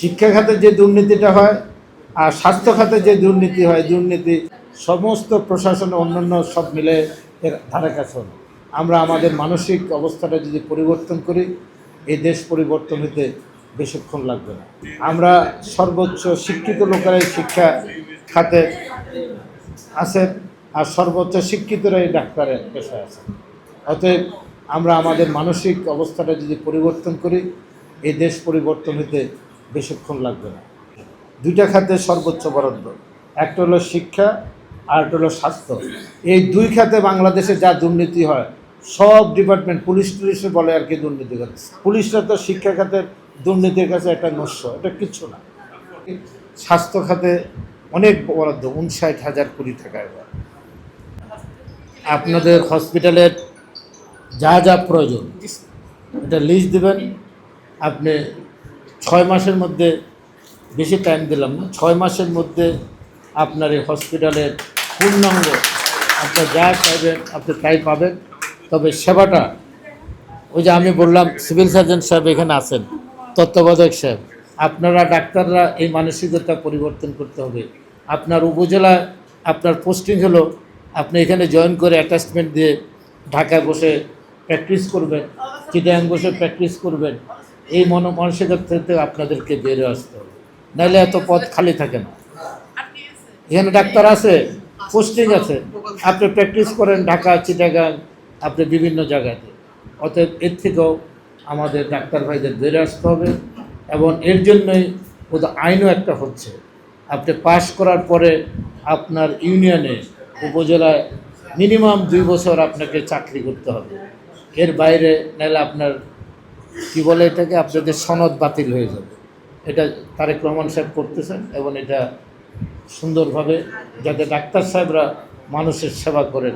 শিক্ষা খাতে যে দুর্নীতিটা হয় আর স্বাস্থ্য খাতে যে দুর্নীতি হয়, দুর্নীতি সমস্ত প্রশাসন অন্যান্য সব মিলে এর ধারে কাছে না। আমরা আমাদের মানসিক অবস্থাটা যদি পরিবর্তন করি, এই দেশ পরিবর্তন হতে বেশিক্ষণ লাগবে না। আমরা সর্বোচ্চ শিক্ষিত লোকেরাই শিক্ষা খাতে আছেন আর সর্বোচ্চ শিক্ষিতরাই ডাক্তারের পেশায় আছেন। অতএব আমরা আমাদের মানসিক অবস্থাটা যদি পরিবর্তন করি, এই দেশ পরিবর্তন হতে বেশিক্ষণ লাগবে না। দুইটা খাতে সর্বোচ্চ বরাদ্দ, একটা হলো শিক্ষা আর একটা হলো স্বাস্থ্য। এই দুই খাতে বাংলাদেশে যা দুর্নীতি হয়, সব ডিপার্টমেন্ট, পুলিশে বলে আর কি দুর্নীতি করে। পুলিশরা তো শিক্ষা খাতের দুর্নীতির কাছে একটা নস্য, এটা কিচ্ছু না। স্বাস্থ্য খাতে অনেক বরাদ্দ, 59,000 কোটি টাকা। এবার আপনাদের হসপিটালের যা যা প্রয়োজন এটা লিস্ট দেবেন। আপনি 6 মাসের মধ্যে, বেশি টাইম দিলাম না, 6 মাসের মধ্যে আপনার এই হসপিটালের পূর্ণাঙ্গ আপনার যা চাইবেন আপনি তাই পাবেন। তবে সেবাটা, ওই যে আমি বললাম সিভিল সার্জন সাহেব এখানে আছেন, তত্ত্বাবধায়ক সাহেব, আপনারা ডাক্তাররা এই মানসিকতা পরিবর্তন করতে হবে। আপনার উপজেলায় আপনার পোস্টিং হলো, আপনি এখানে জয়েন করে অ্যাটাচমেন্ট দিয়ে ঢাকায় বসে প্র্যাকটিস করবেন, চিটাগাং বসে প্র্যাকটিস করবেন। এই মানসিকতা থেকে আপনাদেরকে বেরিয়ে আসতে হবে, নাহলে এত পদ খালি থাকে না। এখানে ডাক্তার আছে, পোস্টিং আছে, আপনি প্র্যাকটিস করেন ঢাকা, চিটাগাং, আপনি বিভিন্ন জায়গাতে। অতএব এর থেকেও আমাদের ডাক্তার ভাইদের বেরিয়ে আসতে হবে। এবং এর জন্যই ওদের আইনও একটা হচ্ছে, আপনি পাশ করার পরে আপনার ইউনিয়নে, উপজেলায় মিনিমাম 2 বছর আপনাকে চাকরি করতে হবে। এর বাইরে নাহলে আপনার কী বলে এটাকে, আপনাদের সনদ বাতিল হয়ে যাবে। এটা তারেক রহমান সাহেব করতেছেন এবং এটা সুন্দরভাবে, যাতে ডাক্তার সাহেবরা মানুষের সেবা করেন,